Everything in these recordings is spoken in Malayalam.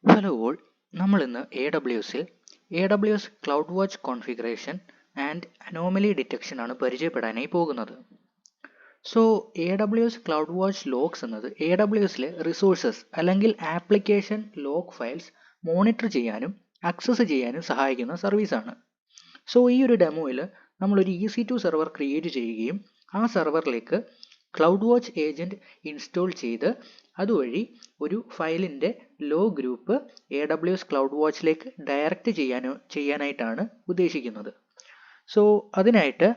ഹലോ ഓൾ, നമ്മൾ ഇന്ന് AWS CloudWatch configuration and anomaly detection ആണ് പരിചയപ്പെടാനായി പോകുന്നത്. സോ AWS CloudWatch ലോഗ്സ് എന്നത് AWSലെ റിസോഴ്സസ് അല്ലെങ്കിൽ ആപ്ലിക്കേഷൻ ലോഗ് ഫയൽസ് മോണിറ്റർ ചെയ്യാനും ആക്സസ് ചെയ്യാനും സഹായിക്കുന്ന സർവീസാണ്. സോ ഈ ഒരു ഡെമോയിൽ നമ്മളൊരു EC2 സെർവർ ക്രിയേറ്റ് ചെയ്യുകയും ആ സെർവറിലേക്ക് CloudWatch ഏജന്റ് ഇൻസ്റ്റാൾ ചെയ്ത് അതുവഴി ഒരു ഫയലിൻ്റെ ലോ ഗ്രൂപ്പ് AWS CloudWatchലേക്ക് ഡയറക്റ്റ് ചെയ്യാനായിട്ടാണ് ഉദ്ദേശിക്കുന്നത്. സോ അതിനായിട്ട്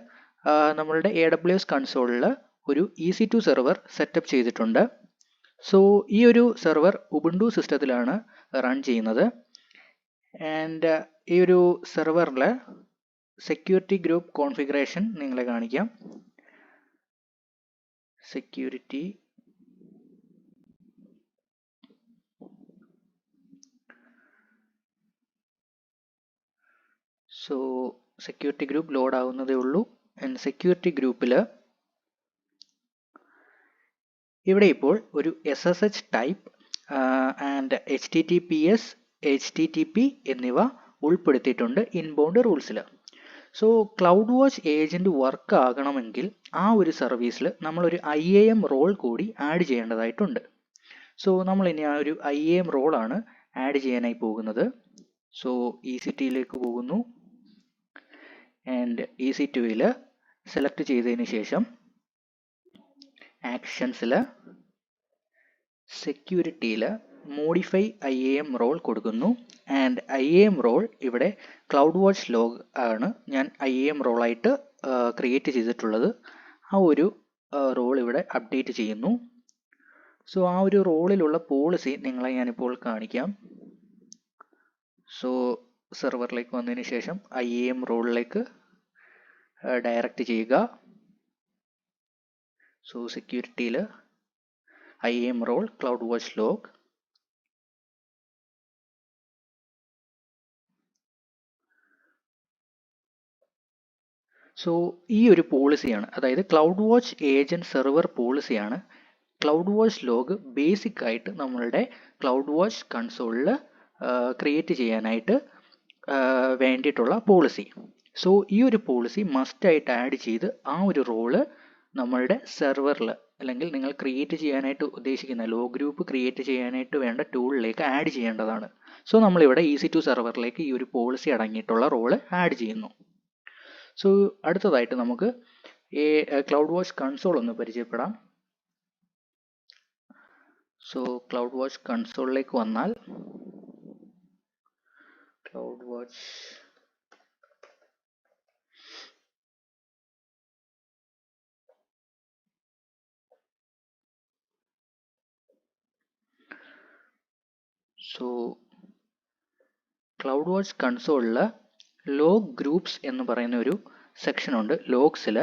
നമ്മളുടെ AWS കൺസോളിൽ ഒരു EC2 സെർവർ സെറ്റപ്പ് ചെയ്തിട്ടുണ്ട്. സോ ഈ ഒരു സെർവർ ഉബുണ്ടു സിസ്റ്റത്തിലാണ് റൺ ചെയ്യുന്നത്. ആൻഡ് ഈ ഒരു സെർവറിൽ സെക്യൂരിറ്റി ഗ്രൂപ്പ് കോൺഫിഗറേഷൻ നിങ്ങളെ കാണിക്കാം. സെക്യൂരിറ്റി സെക്യൂരിറ്റി ഗ്രൂപ്പ് ലോഡ് ആവുന്നതേ ഉള്ളൂ. ആൻഡ് സെക്യൂരിറ്റി ഗ്രൂപ്പിൽ ഇവിടെ ഇപ്പോൾ ഒരു SSH type and HTTPS HTTP എന്നിവ ഉൾപ്പെടുത്തിയിട്ടുണ്ട് ഇൻബൗണ്ട് റൂൾസിൽ. So cloud watch agent work ആകണമെങ്കിൽ ആ ഒരു സർവീസിൽ നമ്മളൊരു IAM റോൾ കൂടി ആഡ് ചെയ്യേണ്ടതായിട്ടുണ്ട്. സോ നമ്മൾ ഇനി ആ ഒരു IAM റോളാണ് ആഡ് ചെയ്യാനായി പോകുന്നത്. സോ EC2യിലേക്ക് പോകുന്നു. ആൻഡ് EC2യിൽ സെലക്ട് ചെയ്തതിന് ശേഷം ആക്ഷൻസിൽ സെക്യൂരിറ്റിയിൽ മോഡിഫൈ IAM റോൾ കൊടുക്കുന്നു. ആൻഡ് IAM റോൾ ഇവിടെ ക്ലൗഡ് വാച്ച് ലോഗ് ആണ് ഞാൻ IAM റോളായിട്ട് ക്രിയേറ്റ് ചെയ്തിട്ടുള്ളത്. ആ ഒരു റോൾ ഇവിടെ അപ്ഡേറ്റ് ചെയ്യുന്നു. സോ ആ ഒരു റോളിലുള്ള പോളിസി നിങ്ങളെ ഞാനിപ്പോൾ കാണിക്കാം. സോ സെർവറിലേക്ക് വന്നതിന് ശേഷം IAM റോളിലേക്ക് ഡയറക്റ്റ് ചെയ്യുക. സോ സെക്യൂരിറ്റിയിൽ IAM role cloud watch log. So ഈ ഒരു പോളിസിയാണ്, അതായത് ക്ലൗഡ് വാച്ച് ഏജന്റ് സെർവർ പോളിസിയാണ് ക്ലൗഡ് വാച്ച് ലോഗ് ബേസിക് ആയിട്ട് നമ്മളുടെ ക്ലൗഡ് വാച്ച് കൺസോളിൽ ക്രിയേറ്റ് ചെയ്യാനായിട്ട് വേണ്ടിയിട്ടുള്ള പോളിസി. സോ ഈ ഒരു പോളിസി മസ്റ്റായിട്ട് ആഡ് ചെയ്ത് ആ ഒരു റോള് നമ്മളുടെ സെർവറിൽ അല്ലെങ്കിൽ നിങ്ങൾ ക്രിയേറ്റ് ചെയ്യാനായിട്ട് ഉദ്ദേശിക്കുന്ന ലോ ഗ്രൂപ്പ് ക്രിയേറ്റ് ചെയ്യാനായിട്ട് വേണ്ട ടൂളിലേക്ക് ആഡ് ചെയ്യേണ്ടതാണ്. സോ നമ്മളിവിടെ EC2 സെർവറിലേക്ക് ഈ ഒരു പോളിസി അടങ്ങിയിട്ടുള്ള റോള് ആഡ് ചെയ്യുന്നു. സോ അടുത്തതായിട്ട് നമുക്ക് ക്ലൗഡ് വാച്ച് കൺസോൾ ഒന്ന് പരിചയപ്പെടാം. സോ ക്ലൗഡ് വാച്ച് കൺസോളിലേക്ക് വന്നാൽ ക്ലൗഡ് വാച്ച് കൺസോളിൽ ലോഗ് ഗ്രൂപ്പ്സ് എന്ന് പറയുന്ന ഒരു സെക്ഷൻ ഉണ്ട് ലോഗ്സിൽ.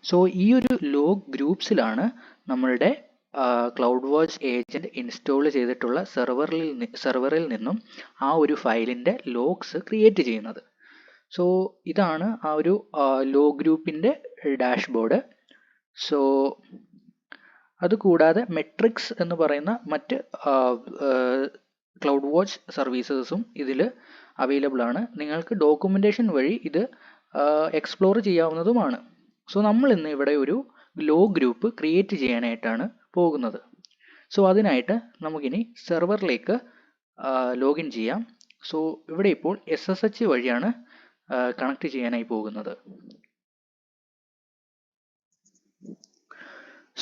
സോ ഈ ഒരു ലോഗ് ഗ്രൂപ്പ്സിലാണ് നമ്മളുടെ ക്ലൗഡ് വാച്ച് ഏജന്റ് ഇൻസ്റ്റാൾ ചെയ്തിട്ടുള്ള സെർവറിൽ നിന്നും ആ ഒരു ഫയലിൻ്റെ ലോഗ്സ് ക്രിയേറ്റ് ചെയ്യുന്നത്. സോ ഇതാണ് ആ ഒരു ലോ ഗ്രൂപ്പിൻ്റെ ഡാഷ്ബോർഡ്. സോ അതുകൂടാതെ മെട്രിക്സ് എന്ന് പറയുന്ന മറ്റ് ക്ലൗഡ് വാച്ച് സർവീസസും ഇതിൽ അവൈലബിൾ ആണ്. നിങ്ങൾക്ക് ഡോക്യുമെൻറ്റേഷൻ വഴി ഇത് എക്സ്പ്ലോർ ചെയ്യാവുന്നതുമാണ്. സോ നമ്മൾ ഇന്ന് ഇവിടെ ഒരു ലോ ഗ്രൂപ്പ് ക്രിയേറ്റ് ചെയ്യാനായിട്ടാണ് പോകുന്നത്. സോ അതിനായിട്ട് നമുക്കിനി സെർവറിലേക്ക് ലോഗിൻ ചെയ്യാം. സോ ഇവിടെ ഇപ്പോൾ SSH വഴിയാണ് കണക്ട് ചെയ്യാനായി പോകുന്നത്.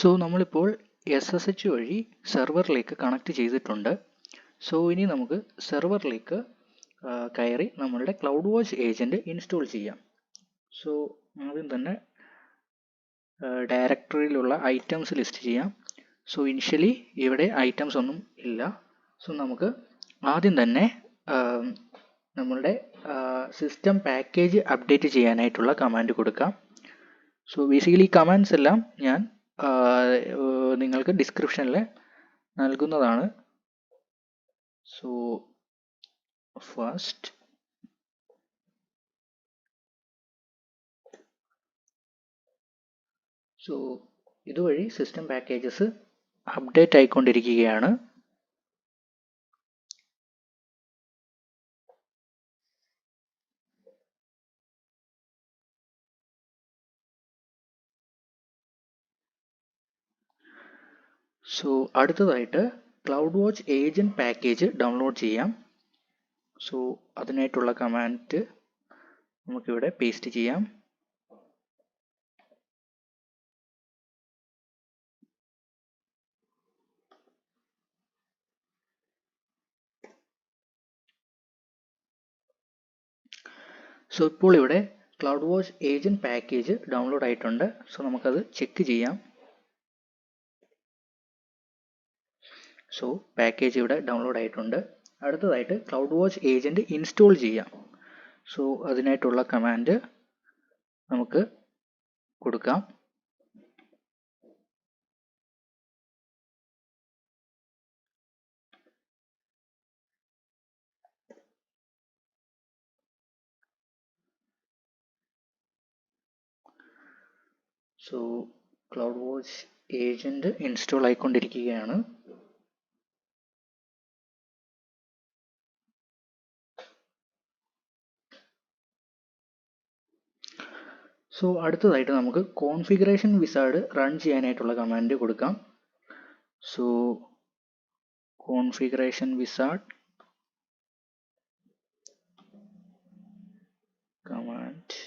സോ നമ്മളിപ്പോൾ SSH വഴി സെർവറിലേക്ക് കണക്ട് ചെയ്തിട്ടുണ്ട്. സോ ഇനി നമുക്ക് സെർവറിലേക്ക് കയറി നമ്മളുടെ ക്ലൗഡ് വാച്ച് ഏജന്റ് ഇൻസ്റ്റാൾ ചെയ്യാം. സോ ആദ്യം തന്നെ ഡയറക്ടറിയിലുള്ള ഐറ്റംസ് ലിസ്റ്റ് ചെയ്യാം. സോ ഇനിഷ്യലി ഇവിടെ ഐറ്റംസ് ഒന്നും ഇല്ല. സോ നമുക്ക് ആദ്യം തന്നെ നമ്മളുടെ സിസ്റ്റം പാക്കേജ് അപ്ഡേറ്റ് ചെയ്യാനായിട്ടുള്ള കമാൻഡ് കൊടുക്കാം. സോ ബേസിക്കലി ഈ കമാൻഡ്സ് എല്ലാം ഞാൻ നിങ്ങൾക്ക് ഡിസ്ക്രിപ്ഷനിൽ നൽകുന്നതാണ്. സോ ഫസ്റ്റ് ഇതുവഴി സിസ്റ്റം പാക്കേജസ് അപ്ഡേറ്റ് ആയിക്കൊണ്ടിരിക്കുകയാണ്. സോ അടുത്തതായിട്ട് cloud watch agent package download ചെയ്യാം. സോ അതിനായിട്ടുള്ള കമാൻഡ് നമുക്കിവിടെ പേസ്റ്റ് ചെയ്യാം. സോ ഇപ്പോൾ ഇവിടെ cloud watch agent package download ആയിട്ടുണ്ട്. സോ നമുക്കത് ചെക്ക് ചെയ്യാം. സോ പാക്കേജ് ഇവിടെ ഡൗൺലോഡ് ആയിട്ടുണ്ട്. അടുത്തതായിട്ട് ക്ലൗഡ് വാച്ച് ഏജൻറ് ഇൻസ്റ്റാൾ ചെയ്യാം. സോ അതിനായിട്ടുള്ള കമാൻഡ് നമുക്ക് കൊടുക്കാം. So cloud watch agent install ആയിക്കൊണ്ടിരിക്കുകയാണ്. സോ അടുത്തതായിട്ട് നമുക്ക് കോൺഫിഗറേഷൻ വിസാർഡ് റൺ ചെയ്യാനായിട്ടുള്ള കമാൻഡ് കൊടുക്കാം. So configuration wizard command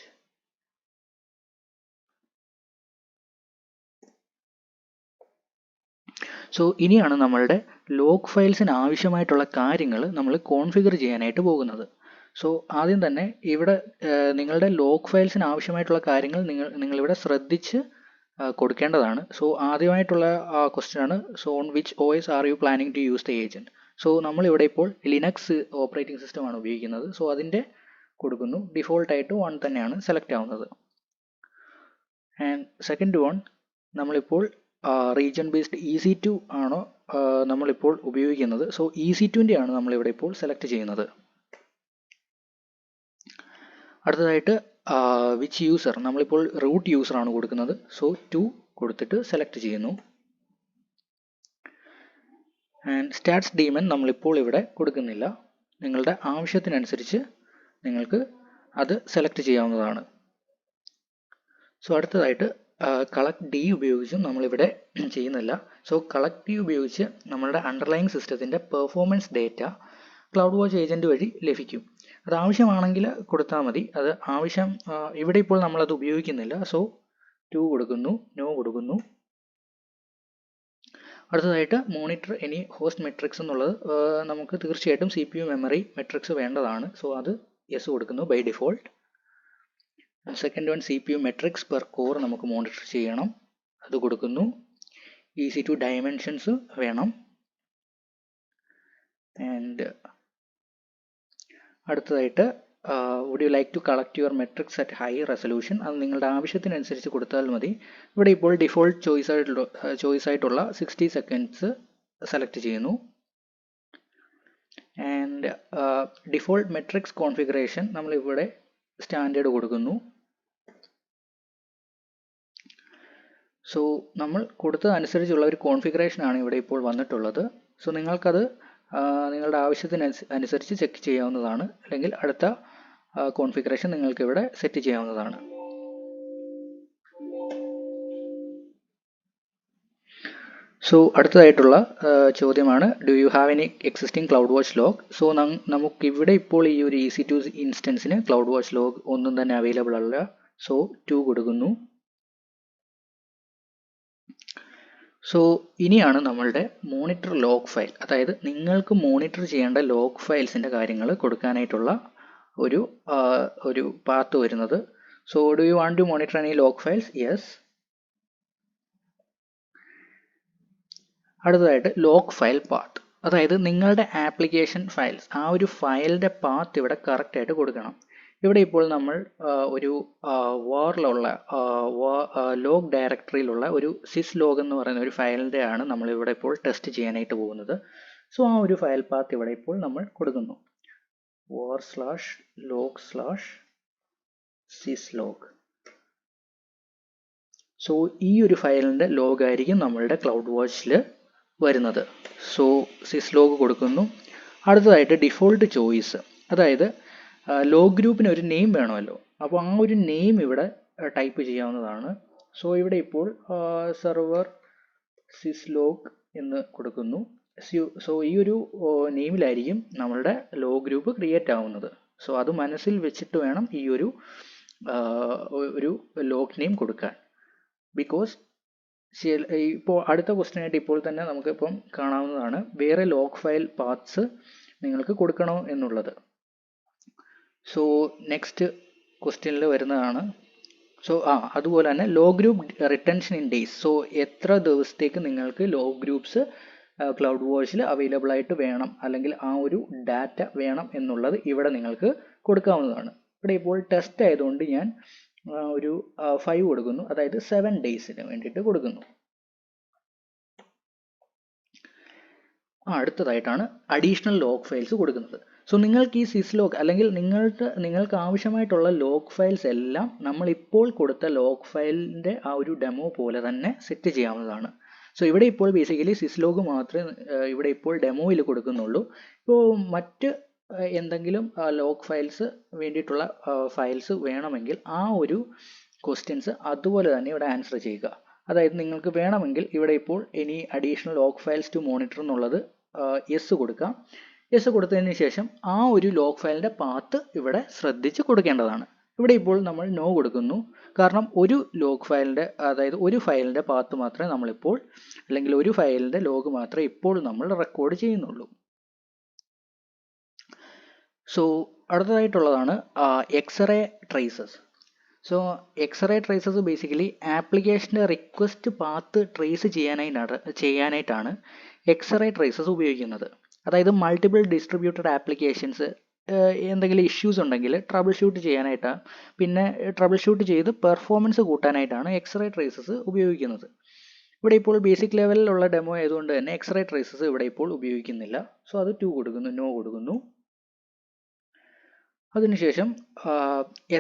so ഇനിയാണ് നമ്മളുടെ ലോഗ് ഫയൽസിന് ആവശ്യമായിട്ടുള്ള കാര്യങ്ങൾ നമ്മൾ കോൺഫിഗർ ചെയ്യാനായിട്ട് പോകുന്നത്. സോ ആദ്യം തന്നെ ഇവിടെ നിങ്ങളുടെ ലോഗ് ഫയൽസിന് ആവശ്യമായിട്ടുള്ള കാര്യങ്ങൾ നിങ്ങളിവിടെ ശ്രദ്ധിച്ച് കൊടുക്കേണ്ടതാണ്. സോ ആദ്യമായിട്ടുള്ള ക്വസ്റ്റ്യൻ ആണ്, so on which OS are you planning to use the agent. So നമ്മളിവിടെ ഇപ്പോൾ ലിനക്സ് ഓപ്പറേറ്റിംഗ് സിസ്റ്റം ആണ് ഉപയോഗിക്കുന്നത്. സോ അതിൻ്റെ കൊടുക്കുന്നു. ഡിഫോൾട്ടായിട്ട് 1 തന്നെയാണ് സെലക്ട് ആവുന്നത്. ആൻഡ് സെക്കൻഡ് വൺ, നമ്മളിപ്പോൾ റീജിയൻ ബേസ്ഡ് EC2 ആണോ നമ്മളിപ്പോൾ ഉപയോഗിക്കുന്നത്. സോ EC2ൻ്റെ ആണ് നമ്മളിവിടെ ഇപ്പോൾ സെലക്ട് ചെയ്യുന്നത്. അടുത്തതായിട്ട് വിച്ച് യൂസർ, നമ്മളിപ്പോൾ റൂട്ട് യൂസർ ആണ് കൊടുക്കുന്നത്. സോ 2 കൊടുത്തിട്ട് സെലക്ട് ചെയ്യുന്നു. ആൻഡ് സ്റ്റാറ്റ്സ് ഡീമൻ നമ്മളിപ്പോൾ ഇവിടെ കൊടുക്കുന്നില്ല. നിങ്ങളുടെ ആവശ്യത്തിനനുസരിച്ച് നിങ്ങൾക്ക് അത് സെലക്ട് ചെയ്യാവുന്നതാണ്. സോ അടുത്തതായിട്ട് കളക്ട് ഡി ഉപയോഗിച്ചും നമ്മളിവിടെ ചെയ്യുന്നില്ല. സോ കളക്ട് ഡി ഉപയോഗിച്ച് നമ്മളുടെ അണ്ടർലൈൻ സിസ്റ്റത്തിൻ്റെ performance data cloud watch agent വഴി ലഭിക്കും. അത് ആവശ്യമാണെങ്കിൽ കൊടുത്താൽ മതി. അത് ആവശ്യം ഇവിടെ ഇപ്പോൾ നമ്മളത് ഉപയോഗിക്കുന്നില്ല. സോ 2 കൊടുക്കുന്നു, നോ കൊടുക്കുന്നു. അടുത്തതായിട്ട് മോണിറ്റർ എനി ഹോസ്റ്റ് മെട്രിക്സ് എന്നുള്ളത് നമുക്ക് തീർച്ചയായിട്ടും CPU മെമ്മറി മെട്രിക്സ് വേണ്ടതാണ്. സോ അത് യെസ് കൊടുക്കുന്നു by default. Second one CPU metrics per core നമുക്ക് മോണിറ്റർ ചെയ്യണം, അത് കൊടുക്കുന്നു. EC2 ഡയമെൻഷൻസ് വേണം. ആൻഡ് അടുത്തതായിട്ട് would you like to collect your metrics at high resolution, അത് നിങ്ങളുടെ ആവശ്യത്തിനനുസരിച്ച് കൊടുത്താൽ മതി. ഇവിടെ ഇപ്പോൾ ഡിഫോൾട്ട് ചോയ്സ് ആയിട്ടുള്ള 60 സെക്കൻഡ്സ് സെലക്ട് ചെയ്യുന്നു. ആൻഡ് ഡിഫോൾട്ട് മെട്രിക്സ് കോൺഫിഗറേഷൻ നമ്മളിവിടെ സ്റ്റാൻഡേർഡ് കൊടുക്കുന്നു. സോ നമ്മൾ കൊടുത്തതനുസരിച്ചുള്ള ഒരു കോൺഫിഗറേഷനാണ് ഇവിടെ ഇപ്പോൾ വന്നിട്ടുള്ളത്. സോ നിങ്ങൾക്കത് നിങ്ങളുടെ ആവശ്യത്തിനനുസരിച്ച് ചെക്ക് ചെയ്യാവുന്നതാണ്, അല്ലെങ്കിൽ അടുത്ത കോൺഫിഗറേഷൻ നിങ്ങൾക്ക് ഇവിടെ സെറ്റ് ചെയ്യാവുന്നതാണ്. സോ അടുത്തതായിട്ടുള്ള ചോദ്യമാണ്, do you have any existing cloud watch log. So നമുക്കിവിടെ ഇപ്പോൾ ഈ ഒരു EC2 ഇൻസ്റ്റൻസിന് ക്ലൗഡ് വാച്ച് ലോഗ് ഒന്നും തന്നെ അവൈലബിൾ അല്ല. സോ 2 കൊടുക്കുന്നു. സോ ഇനിയാണ് നമ്മളുടെ മോണിറ്റർ ലോഗ് ഫയൽ, അതായത് നിങ്ങൾക്ക് മോണിറ്റർ ചെയ്യേണ്ട ലോഗ് ഫയൽസിൻ്റെ കാര്യങ്ങൾ കൊടുക്കാനായിട്ടുള്ള ഒരു പാത്ത് വരുന്നത്. So do you want to monitor any log files? Yes. അടുത്തതായിട്ട് ലോഗ് ഫയൽ പാത്ത്, അതായത് നിങ്ങളുടെ ആപ്ലിക്കേഷൻ ഫയൽസ് ആ ഒരു ഫയലിൻ്റെ പാത്ത് ഇവിടെ കറക്റ്റായിട്ട് കൊടുക്കണം. ഇവിടെ ഇപ്പോൾ നമ്മൾ ഒരു വാറിലുള്ള ലോഗ് ഡയറക്ടറിയിലുള്ള ഒരു syslog എന്ന് പറയുന്ന ഒരു ഫയലിൻ്റെ ആണ് നമ്മളിവിടെ ഇപ്പോൾ ടെസ്റ്റ് ചെയ്യാനായിട്ട് പോകുന്നത്. സോ ആ ഒരു ഫയൽ പാത്ത് ഇവിടെ ഇപ്പോൾ നമ്മൾ കൊടുക്കുന്നു, war/log/syslog. സോ ഈ ഒരു ഫയലിൻ്റെ ലോഗ് ആയിരിക്കും നമ്മളുടെ ക്ലൗഡ് വാച്ചിൽ വരുന്നത്. സോ syslog കൊടുക്കുന്നു. അടുത്തതായിട്ട് ഡിഫോൾട്ട് ചോയ്സ്, അതായത് ലോഗ് ഗ്രൂപ്പിന് ഒരു നെയിം വേണമല്ലോ, അപ്പോൾ ആ ഒരു നെയിം ഇവിടെ ടൈപ്പ് ചെയ്യാവുന്നതാണ്. സോ ഇവിടെ ഇപ്പോൾ സെർവർ syslog എന്ന് കൊടുക്കുന്നു. സോ ഈ ഒരു നെയിമിലായിരിക്കും നമ്മളുടെ ലോ ഗ്രൂപ്പ് ക്രിയേറ്റ് ആവുന്നത്. സോ അത് മനസ്സിൽ വെച്ചിട്ട് വേണം ഈ ഒരു ലോഗ് നെയിം കൊടുക്കാൻ. ബിക്കോസ് ഇപ്പോൾ അടുത്ത ക്വസ്റ്റ്യൻ ആയിട്ട് ഇപ്പോൾ തന്നെ നമുക്കിപ്പം കാണാവുന്നതാണ് വേറെ ലോഗ് ഫയൽ പാത്സ് നിങ്ങൾക്ക് കൊടുക്കണോ എന്നുള്ളത്. സോ നെക്സ്റ്റ് ക്വസ്റ്റ്യനിൽ വരുന്നതാണ്. സോ അതുപോലെ തന്നെ log group retention in days. So എത്ര ദിവസത്തേക്ക് നിങ്ങൾക്ക് ലോ ഗ്രൂപ്പ്സ് ക്ലൗഡ് വാഷിൽ അവൈലബിൾ ആയിട്ട് വേണം, അല്ലെങ്കിൽ ആ ഒരു ഡാറ്റ വേണം എന്നുള്ളത് ഇവിടെ നിങ്ങൾക്ക് കൊടുക്കാവുന്നതാണ്. ഇവിടെ ഇപ്പോൾ ടെസ്റ്റ് ആയതുകൊണ്ട് ഞാൻ ഒരു 5 കൊടുക്കുന്നു, അതായത് 7 ഡേയ്സിന് വേണ്ടിയിട്ട് കൊടുക്കുന്നു. അടുത്തതായിട്ടാണ് അഡീഷണൽ ലോഗ് ഫയൽസ് കൊടുക്കുന്നത്. സോ നിങ്ങൾക്ക് ഈ സിസ്ലോഗ് അല്ലെങ്കിൽ നിങ്ങൾക്ക് ആവശ്യമായിട്ടുള്ള ലോഗ് ഫയൽസ് എല്ലാം നമ്മൾ ഇപ്പോൾ കൊടുത്ത ലോഗ് ഫയലിൻ്റെ ആ ഒരു ഡെമോ പോലെ തന്നെ സെറ്റ് ചെയ്യാവുന്നതാണ്. സോ ഇവിടെ ഇപ്പോൾ ബേസിക്കലി സിസ്ലോഗ് മാത്രമേ ഇവിടെ ഇപ്പോൾ ഡെമോയിൽ കൊടുക്കുന്നുള്ളൂ. ഇപ്പോൾ മറ്റ് എന്തെങ്കിലും ലോഗ് ഫയൽസ് വേണ്ടിയിട്ടുള്ള ഫയൽസ് വേണമെങ്കിൽ ആ ഒരു ക്വസ്റ്റ്യൻസ് അതുപോലെ തന്നെ ഇവിടെ ആൻസർ ചെയ്യുക. അതായത് നിങ്ങൾക്ക് വേണമെങ്കിൽ ഇവിടെ ഇപ്പോൾ ഇനി additional log files to monitor എന്നുള്ളത് യെസ് കൊടുക്കാം. യെസ് കൊടുത്തതിന് ശേഷം ആ ഒരു ലോഗ് ഫയലിൻ്റെ പാത്ത് ഇവിടെ ശ്രദ്ധിച്ച് കൊടുക്കേണ്ടതാണ്. ഇവിടെ ഇപ്പോൾ നമ്മൾ നോ കൊടുക്കുന്നു, കാരണം ഒരു ലോഗ് ഫയലിൻ്റെ, അതായത് ഒരു ഫയലിൻ്റെ പാത്ത് മാത്രമേ നമ്മളിപ്പോൾ, അല്ലെങ്കിൽ ഒരു ഫയലിൻ്റെ ലോഗ് മാത്രമേ ഇപ്പോൾ നമ്മൾ റെക്കോർഡ് ചെയ്യുന്നുള്ളൂ. സോ അടുത്തതായിട്ടുള്ളതാണ് x-ray traces. So x-ray traces basically ആപ്ലിക്കേഷൻ്റെ റിക്വസ്റ്റ് പാത്ത് ട്രേസ് ചെയ്യാനായിട്ടാണ് എക്സ്റേ ട്രേസസ് ഉപയോഗിക്കുന്നത്. അതായത് മൾട്ടിപ്പിൾ ഡിസ്ട്രിബ്യൂട്ടഡ് ആപ്ലിക്കേഷൻസ് എന്തെങ്കിലും ഇഷ്യൂസ് ഉണ്ടെങ്കിൽ ട്രബിൾ ഷൂട്ട് ചെയ്യാനായിട്ടാണ്, പിന്നെ ട്രബിൾ ഷൂട്ട് ചെയ്ത് പെർഫോമൻസ് കൂട്ടാനായിട്ടാണ് എക്സ്റേ ട്രേസസ് ഉപയോഗിക്കുന്നത്. ഇവിടെ ഇപ്പോൾ ബേസിക് ലെവലിലുള്ള ഡെമോ ആയതുകൊണ്ട് തന്നെ എക്സ്റേ ട്രേസസ് ഇവിടെ ഇപ്പോൾ ഉപയോഗിക്കുന്നില്ല. സോ അത് 2 കൊടുക്കുന്നു, നോ കൊടുക്കുന്നു. അതിനുശേഷം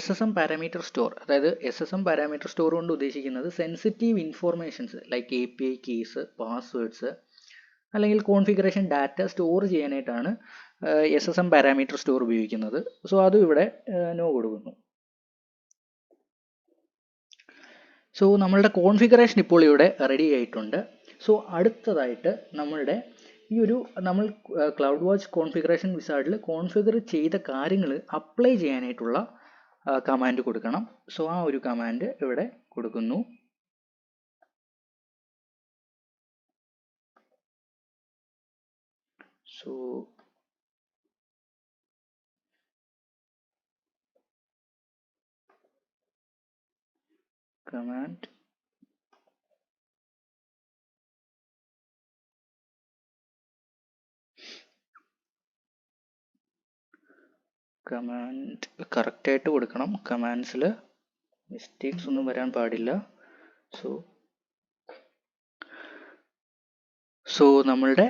SSM പാരാമീറ്റർ സ്റ്റോർ. അതായത് SSM പാരാമീറ്റർ സ്റ്റോർ കൊണ്ട് ഉദ്ദേശിക്കുന്നത് sensitive informations like API keys, passwords അല്ലെങ്കിൽ കോൺഫിഗറേഷൻ ഡാറ്റ സ്റ്റോർ ചെയ്യാനായിട്ടാണ് SSM പാരാമീറ്റർ സ്റ്റോർ ഉപയോഗിക്കുന്നത്. സോ അതും ഇവിടെ നോ കൊടുക്കുന്നു. സോ നമ്മളുടെ കോൺഫിഗറേഷൻ ഇപ്പോൾ ഇവിടെ റെഡി ആയിട്ടുണ്ട്. സോ അടുത്തതായിട്ട് നമ്മൾ ക്ലൗഡ് വാച്ച് കോൺഫിഗറേഷൻ വിസാർഡിൽ കോൺഫിഗർ ചെയ്ത കാര്യങ്ങൾ അപ്ലൈ ചെയ്യാനായിട്ടുള്ള കമാൻഡ് കൊടുക്കണം. സോ ആ ഒരു കമാൻഡ് ഇവിടെ കൊടുക്കുന്നു. സോ കമാൻഡ് കറക്റ്റായിട്ട് കൊടുക്കണം. കമാൻഡ്സിൽ മിസ്റ്റേക്സ് ഒന്നും വരാൻ പാടില്ല. സോ നമ്മളുടെ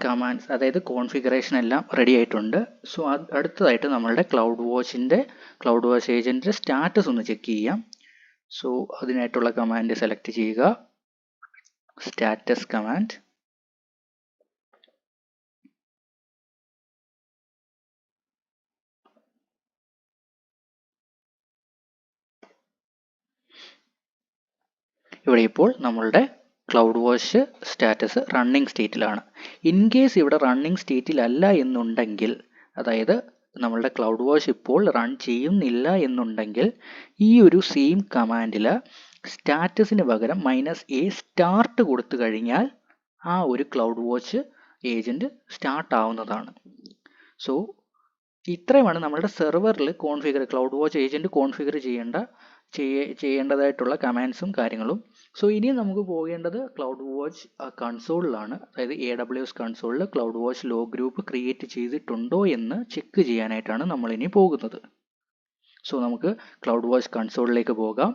കമാൻഡ്സ്, അതായത് കോൺഫിഗറേഷൻ എല്ലാം റെഡി ആയിട്ടുണ്ട്. സോ അടുത്തതായിട്ട് നമ്മളുടെ ക്ലൗഡ് വാച്ച് ഏജൻറ്റിൻ്റെ സ്റ്റാറ്റസ് ഒന്ന് ചെക്ക് ചെയ്യാം. സോ അതിനായിട്ടുള്ള കമാൻഡ് സെലക്ട് ചെയ്യുക, സ്റ്റാറ്റസ് കമാൻഡ്. ഇവിടെ ഇപ്പോൾ നമ്മളുടെ ക്ലൗഡ് വാച്ച് സ്റ്റാറ്റസ് റണ്ണിങ് സ്റ്റേറ്റിലാണ്. ഇൻ കേസ് ഇവിടെ റണ്ണിങ് സ്റ്റേറ്റിലല്ല എന്നുണ്ടെങ്കിൽ, അതായത് നമ്മളുടെ ക്ലൗഡ് വാച്ച് ഇപ്പോൾ റൺ ചെയ്യുന്നില്ല എന്നുണ്ടെങ്കിൽ, ഈ ഒരു സെയിം കമാൻഡിൽ സ്റ്റാറ്റസിന് പകരം -a സ്റ്റാർട്ട് കൊടുത്തു കഴിഞ്ഞാൽ ആ ഒരു ക്ലൗഡ് വാച്ച് ഏജൻറ്റ് സ്റ്റാർട്ട് ആവുന്നതാണ്. സോ ഇത്രയുമാണ് നമ്മളുടെ സെർവറിൽ ക്ലൗഡ് വാച്ച് ഏജൻറ്റ് കോൺഫിഗർ ചെയ്യേണ്ടതായിട്ടുള്ള കമാൻഡ്സും കാര്യങ്ങളും. സോ ഇനി നമുക്ക് പോകേണ്ടത് ക്ലൗഡ് വാച്ച് കൺസോളിലാണ്. അതായത് AWS കൺസോളിൽ cloud watch log group create ചെയ്തിട്ടുണ്ടോ എന്ന് ചെക്ക് ചെയ്യാനായിട്ടാണ് നമ്മൾ ഇനി പോകുന്നത്. സോ നമുക്ക് ക്ലൗഡ് വാച്ച് കൺസോളിലേക്ക് പോകാം.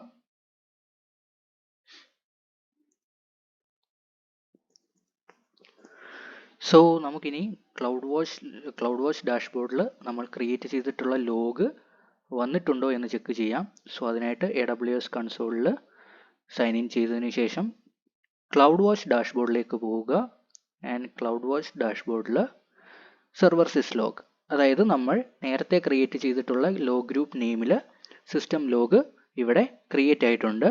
സോ നമുക്കിനി ക്ലൗഡ് വാച്ച് ഡാഷ്ബോർഡിൽ നമ്മൾ ക്രിയേറ്റ് ചെയ്തിട്ടുള്ള ലോഗ് വന്നിട്ടുണ്ടോ എന്ന് ചെക്ക് ചെയ്യാം. സോ അതിനായിട്ട് AWS കൺസോളിൽ സൈൻ ഇൻ ചെയ്തതിന് ശേഷം ക്ലൗഡ് വാച്ച് ഡാഷ്ബോർഡിലേക്ക് പോവുക. ആൻഡ് ക്ലൗഡ് വാച്ച് ഡാഷ്ബോർഡിൽ സെർവർ സിസ്ലോഗ്, അതായത് നമ്മൾ നേരത്തെ ക്രിയേറ്റ് ചെയ്തിട്ടുള്ള ലോ ഗ്രൂപ്പ് നെയിമിൽ സിസ്റ്റം ലോഗ് ഇവിടെ ക്രിയേറ്റ് ആയിട്ടുണ്ട്.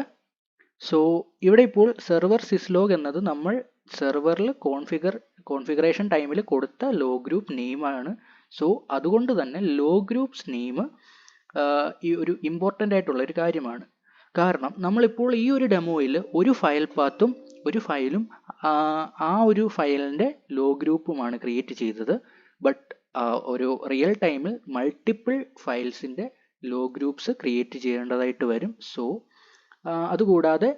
സോ ഇവിടെ ഇപ്പോൾ സെർവർ സിസ്ലോഗ് എന്നത് നമ്മൾ സെർവറിൽ കോൺഫിഗറേഷൻ ടൈമിൽ കൊടുത്ത ലോ ഗ്രൂപ്പ് നെയിമാണ്. സോ അതുകൊണ്ട് തന്നെ ലോ ഗ്രൂപ്പ്സ് നെയിം ഈ ഒരു ഇമ്പോർട്ടൻ്റ് ആയിട്ടുള്ള ഒരു കാര്യമാണ്. കാരണം നമ്മളിപ്പോൾ ഈ ഒരു ഡെമോയിൽ ഒരു ഫയൽ പാത്തും ഒരു ഫയലും ആ ഒരു ഫയലിൻ്റെ ലോ ഗ്രൂപ്പുമാണ് ക്രിയേറ്റ് ചെയ്തത്. ബട്ട് ഒരു റിയൽ ടൈമിൽ മൾട്ടിപ്പിൾ ഫയൽസിൻ്റെ ലോ ഗ്രൂപ്പ്സ് ക്രിയേറ്റ് ചെയ്യേണ്ടതായിട്ട് വരും. സോ അതുകൂടാതെ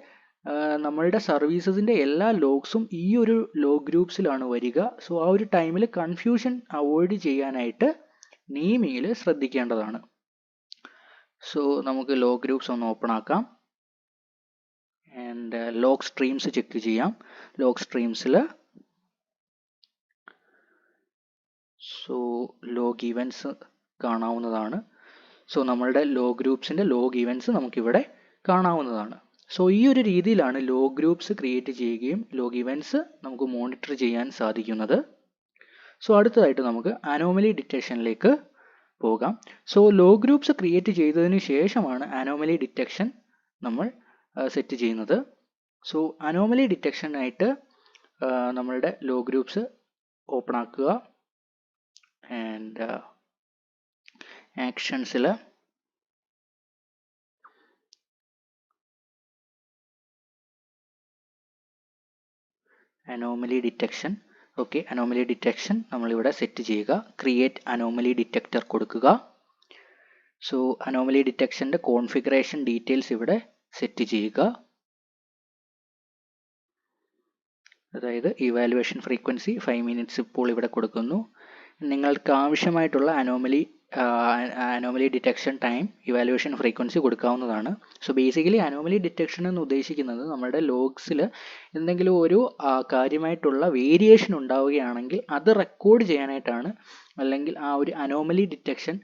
നമ്മളുടെ സർവീസസിൻ്റെ എല്ലാ ലോഗ്സും ഈ ഒരു ലോ ഗ്രൂപ്പ്സിലാണ് വരിക. സോ ആ ഒരു ടൈമിൽ കൺഫ്യൂഷൻ അവോയ്ഡ് ചെയ്യാനായിട്ട് നെയിമിങ്ങിൽ ശ്രദ്ധിക്കേണ്ടതാണ്. സോ നമുക്ക് ലോ ഗ്രൂപ്പ്സ് ഒന്ന് ഓപ്പൺ ആക്കാം ആൻഡ് ലോഗ് സ്ട്രീംസ് ചെക്ക് ചെയ്യാം. ലോഗ് സ്ട്രീംസിൽ ലോഗ് ഇവൻറ്റ്സ് കാണാവുന്നതാണ്. സോ നമ്മളുടെ ലോ ഗ്രൂപ്പ്സിൻ്റെ ലോഗ് ഇവൻറ്റ്സ് നമുക്കിവിടെ കാണാവുന്നതാണ്. സോ ഈ ഒരു രീതിയിലാണ് ലോഗ് ഗ്രൂപ്പ്സ് ക്രിയേറ്റ് ചെയ്യുകയും ലോഗ് ഇവൻറ്റ്സ് നമുക്ക് മോണിറ്റർ ചെയ്യാൻ സാധിക്കുന്നത്. സോ അടുത്തതായിട്ട് നമുക്ക് അനോമലി ഡിറ്റക്ഷനിലേക്ക് പോകാം. സോ ലോ ഗ്രൂപ്പ്സ് ക്രിയേറ്റ് ചെയ്തതിന് ശേഷമാണ് അനോമലി ഡിറ്റക്ഷൻ നമ്മൾ സെറ്റ് ചെയ്യുന്നത്. സോ അനോമലി ഡിറ്റക്ഷനായിട്ട് നമ്മളുടെ ലോ ഗ്രൂപ്പ്സ് ഓപ്പൺ ആക്കുക ആൻഡ് ആക്ഷൻസിൽ anomaly detection. Okay, anomaly detection നമ്മളിവിടെ സെറ്റ് ചെയ്യുക. ക്രിയേറ്റ് അനോമലി ഡിറ്റക്ടർ കൊടുക്കുക. സോ അനോമലി ഡിറ്റക്ഷൻ്റെ കോൺഫിഗറേഷൻ ഡീറ്റെയിൽസ് ഇവിടെ സെറ്റ് ചെയ്യുക. അതായത് ഇവാലുവേഷൻ ഫ്രീക്വൻസി 5 മിനിറ്റ്സ് ഇപ്പോൾ ഇവിടെ കൊടുക്കുന്നു. നിങ്ങൾക്ക് ആവശ്യമായിട്ടുള്ള anomaly detection time, evaluation frequency കൊടുക്കാവുന്നതാണ്. സോ ബേസിക്കലി അനോമലി ഡിറ്റക്ഷൻ എന്ന് ഉദ്ദേശിക്കുന്നത് നമ്മുടെ ലോഗ്സിൽ എന്തെങ്കിലും ഒരു കാര്യമായിട്ടുള്ള വേരിയേഷൻ ഉണ്ടാവുകയാണെങ്കിൽ അത് റെക്കോർഡ് ചെയ്യാനായിട്ടാണ്, അല്ലെങ്കിൽ ആ ഒരു അനോമലി ഡിറ്റക്ഷൻ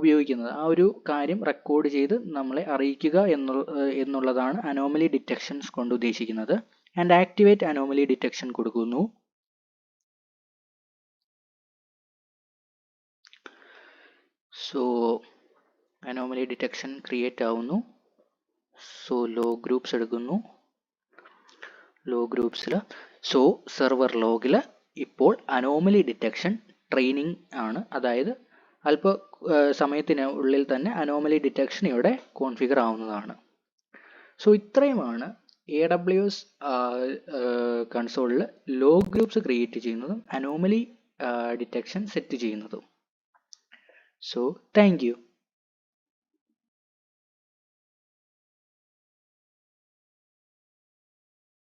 ഉപയോഗിക്കുന്നത്. ആ ഒരു കാര്യം റെക്കോർഡ് ചെയ്ത് നമ്മളെ അറിയിക്കുക എന്നുള്ളതാണ് അനോമലി ഡിറ്റക്ഷൻസ് കൊണ്ട് ഉദ്ദേശിക്കുന്നത്. ആൻഡ് ആക്ടിവേറ്റ് അനോമലി ഡിറ്റക്ഷൻ കൊടുക്കുന്നു. സോ അനോമലി ഡിറ്റക്ഷൻ ക്രിയേറ്റ് ആവുന്നു. സോ ലോ ഗ്രൂപ്പ്സ് എടുക്കുന്നു. ലോ ഗ്രൂപ്പ്സിൽ സെർവർ ലോഗിൽ ഇപ്പോൾ അനോമലി ഡിറ്റക്ഷൻ ട്രെയിനിങ് ആണ്. അതായത് അല്പ സമയത്തിന് ഉള്ളിൽ തന്നെ അനോമലി ഡിറ്റക്ഷൻ ഇവിടെ കോൺഫിഗർ ആവുന്നതാണ്. സോ ഇത്രയുമാണ് AWS കൺസോളിൽ ലോ ഗ്രൂപ്പ്സ് ക്രിയേറ്റ് ചെയ്യുന്നതും അനോമലി ഡിറ്റക്ഷൻ സെറ്റ് ചെയ്യുന്നതും. So thank you.